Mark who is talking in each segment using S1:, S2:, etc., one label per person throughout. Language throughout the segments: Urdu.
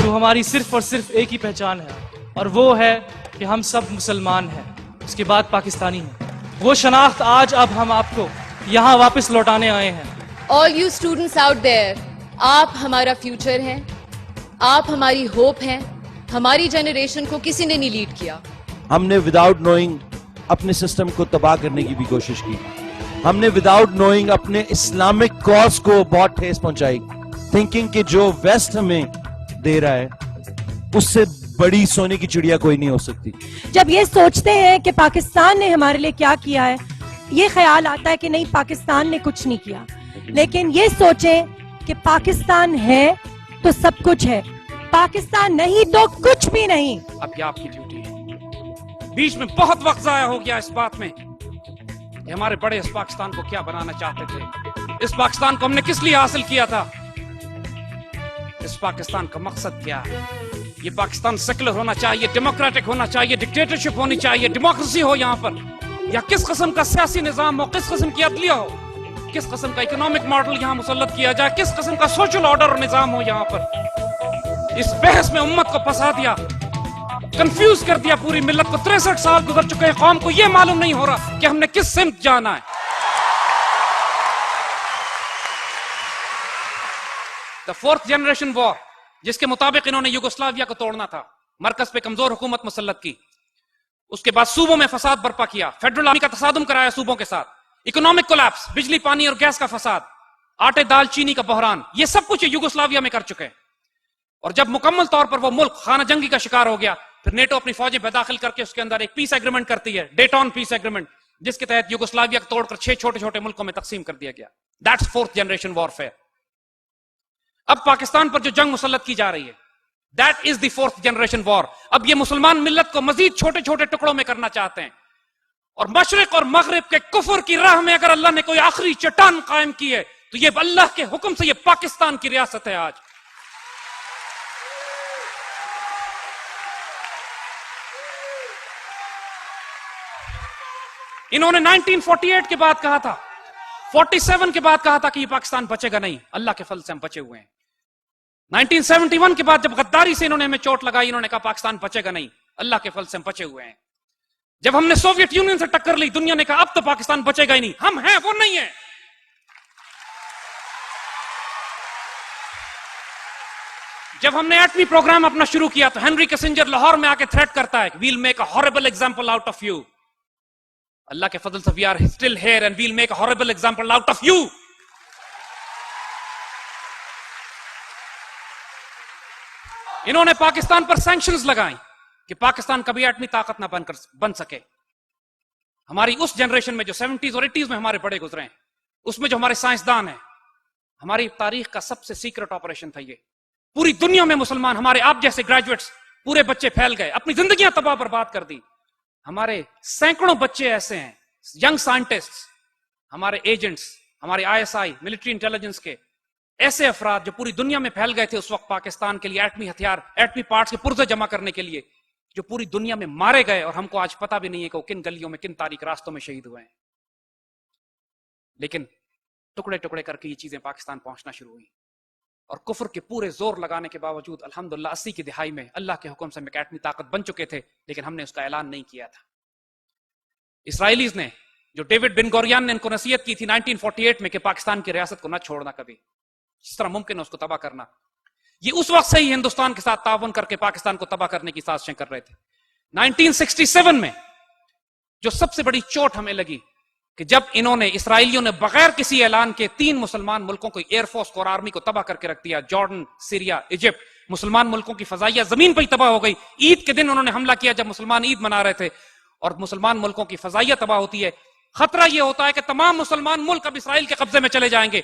S1: تو ہماری صرف اور صرف ایک ہی پہچان ہے، اور وہ ہے کہ ہم سب مسلمان ہیں، اس کے بعد پاکستانی ہیں۔ وہ شناخت آج اب ہم آپ کو یہاں واپس لوٹانے آئے ہیں۔
S2: All you students out there, آپ ہمارا فیوچر ہیں، آپ ہماری ہوپ ہیں۔ ہماری جنریشن کو کسی نے نہیں لیڈ کیا۔
S3: ہم نے وداؤٹ نوئنگ اپنے سسٹم کو تباہ کرنے کی بھی کوشش کی، ہم نے وداؤٹ نوئنگ اپنے اسلامک کاز کو بہت ٹھیس پہنچائی، تھنکنگ کہ جو ویسٹ ہمیں دے رہا ہے اس سے بڑی سونے کی چڑیا کوئی نہیں ہو سکتی۔
S4: جب یہ سوچتے ہیں کہ پاکستان نے ہمارے لیے کیا کیا ہے، یہ خیال آتا ہے کہ نہیں پاکستان نے کچھ نہیں کیا، لیکن یہ سوچیں کہ پاکستان ہے تو سب کچھ ہے، پاکستان نہیں تو کچھ بھی نہیں۔
S5: اب یہ آپ کی ڈیوٹی ہے۔ بیچ میں بہت وقت ضائع ہو گیا اس بات میں کہ ہمارے بڑے اس پاکستان کو کیا بنانا چاہتے تھے، اس پاکستان کو ہم نے کس لیے حاصل کیا تھا، اس پاکستان کا مقصد کیا ہے۔ یہ پاکستان سیکولر ہونا چاہیے، ڈیموکریٹک ہونا چاہیے، ڈکٹیٹرشپ ہونی چاہیے، ڈیموکریسی ہو یہاں پر، یا کس قسم کا سیاسی نظام ہو، کس قسم کی عدلیہ ہو، کس قسم کا اکنامک ماڈل یہاں مسلط کیا جائے، کس قسم کا سوشل آرڈر اور نظام ہو یہاں پر۔ اس بحث میں امت کو پھنسا دیا، کنفیوز کر دیا پوری ملت کو۔ 63 سال گزر چکے ہیں، قوم کو یہ معلوم نہیں ہو رہا کہ ہم نے کس سمت جانا ہے۔ دا فورتھ جنریشن وار، جس کے مطابق انہوں نے یوگوسلاویا کو توڑنا تھا، مرکز پہ کمزور حکومت مسلط کی، اس کے بعد صوبوں میں فساد برپا کیا، فیڈرل آرمی کا تصادم کرایا صوبوں کے ساتھ، اکنامک کولیپس، بجلی پانی اور گیس کا فساد، آٹے دال چینی کا بحران، یہ سب کچھ یوگوسلاویا میں کر چکے ہیں۔ اور جب مکمل طور پر وہ ملک خانہ جنگی کا شکار ہو گیا، پھر نیٹو اپنی فوجیں داخل کر کے اس کے اندر ایک پیس ایگریمنٹ کرتی ہے، ڈیٹون پیس ایگریمنٹ، جس کے تحت یوگوسلاویا کو توڑ کر 6 چھوٹے چھوٹے ملکوں میں تقسیم کر دیا گیا۔ That's fourth generation warfare. اب پاکستان پر جو جنگ مسلط کی جا رہی ہے، that is the fourth generation war. اب یہ مسلمان ملت کو مزید چھوٹے چھوٹے ٹکڑوں میں کرنا چاہتے ہیں، اور مشرق اور مغرب کے کفر کی راہ میں اگر اللہ نے کوئی آخری چٹان قائم کی ہے تو یہ اللہ کے حکم سے یہ پاکستان کی ریاست ہے۔ آج انہوں نے 1948 کے بعد کہا تھا، 47 کے بعد کہا تھا کہ یہ پاکستان بچے گا نہیں، اللہ کے فضل سے ہم بچے ہوئے ہیں۔ 1971 کے بعد جب غداری سے انہوں نے ہمیں چوٹ لگائی، انہوں نے کہا پاکستان بچے گا نہیں، اللہ کے فضل سے ہم بچے ہوئے ہیں۔ جب ہم نے سوویت یونین سے ٹکر لی، دنیا نے کہا اب تو پاکستان بچے گا ہی نہیں، ہم ہیں وہ نہیں ہیں۔ جب ہم نے ایٹمی پروگرام اپنا شروع کیا تو ہنری کسنجر لاہور میں آ کے تھریٹ کرتا ہے کہ we'll make a horrible example out of you. اللہ کے فضل سے we are still here and we'll make a horrible example out of you. انہوں نے پاکستان پر سینکشنز لگائیں کہ پاکستان کبھی ایٹمی طاقت نہ بن سکے۔ ہماری اس جنریشن میں جو 70s اور 80s میں ہمارے بڑے گزرے ہیں، اس میں جو ہمارے سائنسدان ہیں، ہماری تاریخ کا سب سے سیکرٹ آپریشن تھا یہ۔ پوری دنیا میں مسلمان، ہمارے آپ جیسے گریجویٹس، پورے بچے پھیل گئے، اپنی زندگیاں تباہ برباد کر دی۔ ہمارے سینکڑوں بچے ایسے ہیں، ینگ سائنٹسٹ، ہمارے ایجنٹس، ہمارے ISI ملٹری انٹیلیجنس کے ایسے افراد جو پوری دنیا میں پھیل گئے تھے اس وقت پاکستان کے لیے ایٹمی ہتھیار، ایٹمی پارٹس کے پرزے جمع کرنے کے لیے، جو پوری دنیا میں مارے گئے، اور ہم کو آج پتہ بھی نہیں ہے کہ وہ کن گلیوں میں، کن تاریک راستوں میں شہید ہوئے ہیں۔ لیکن ٹکڑے ٹکڑے کر کے یہ چیزیں پاکستان پہنچنا شروع ہوئی، اور کفر کے پورے زور لگانے کے باوجود الحمدللہ 80 کی دہائی میں اللہ کے حکم سے ہم ایک ایٹمی طاقت بن چکے تھے، لیکن ہم نے اس کا اعلان نہیں کیا تھا۔ اسرائیلیز نے، جو ڈیوڈ بن گوریان نے ان کو نصیحت کی تھی 1948 میں کہ پاکستان کی ریاست کو نہ چھوڑنا کبھی، جس طرح ممکن ہے اس کو تباہ کرنا، یہ اس وقت سے ہی ہندوستان کے ساتھ تعاون کر کے پاکستان کو تباہ کرنے کی سازشیں کر رہے تھے۔ 1967 میں جو سب سے بڑی چوٹ ہمیں لگی کہ جب انہوں نے، اسرائیلیوں نے بغیر کسی اعلان کے 3 مسلمان ملکوں کو، ایئر فورس کو اور آرمی کو تباہ کر کے رکھ دیا، جارڈن، سیریا، ایجپٹ، مسلمان ملکوں کی فضائیہ زمین پہ ہی تباہ ہو گئی۔ عید کے دن انہوں نے حملہ کیا جب مسلمان عید منا رہے تھے، اور مسلمان ملکوں کی فضائیہ تباہ ہوتی ہے۔ خطرہ یہ ہوتا ہے کہ تمام مسلمان ملک اب اسرائیل کے قبضے میں چلے جائیں گے۔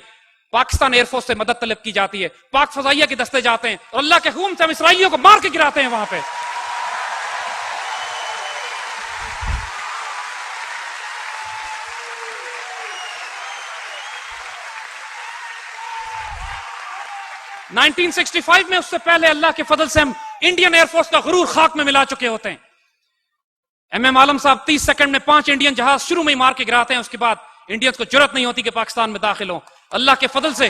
S5: پاکستان ایئر فورس سے مدد طلب کی جاتی ہے، پاک فضائیہ کے دستے جاتے ہیں، اور اللہ کے حکم سے ہم اسرائیلیوں کو مار کے گراتے ہیں وہاں پہ۔ (1965) میں اس سے پہلے اللہ کے فضل سے ہم انڈین ایئر فورس کا غرور خاک میں ملا چکے ہوتے ہیں۔ ایم عالم صاحب 30 سیکنڈ میں 5 انڈین جہاز شروع میں ہی مار کے گراتے ہیں، اس کے بعد انڈینز کو جرأت نہیں ہوتی کہ پاکستان میں داخل ہوں۔ اللہ کے فضل سے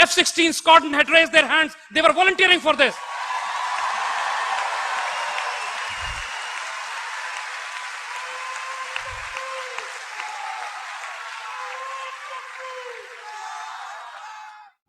S5: F-16 squadron had raised their hands, they were volunteering for this.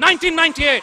S5: 1998।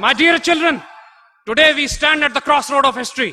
S5: My dear children, today we stand at the crossroad of history.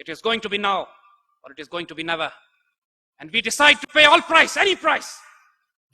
S5: it is going to be now or it is going to be never, and we decide to pay all price, any price,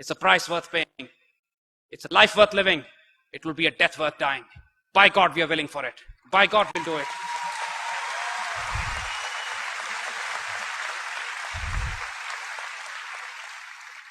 S5: It's a price worth paying, it's a life worth living, it will be a death worth dying. By God we are willing for it, by God we'll do it.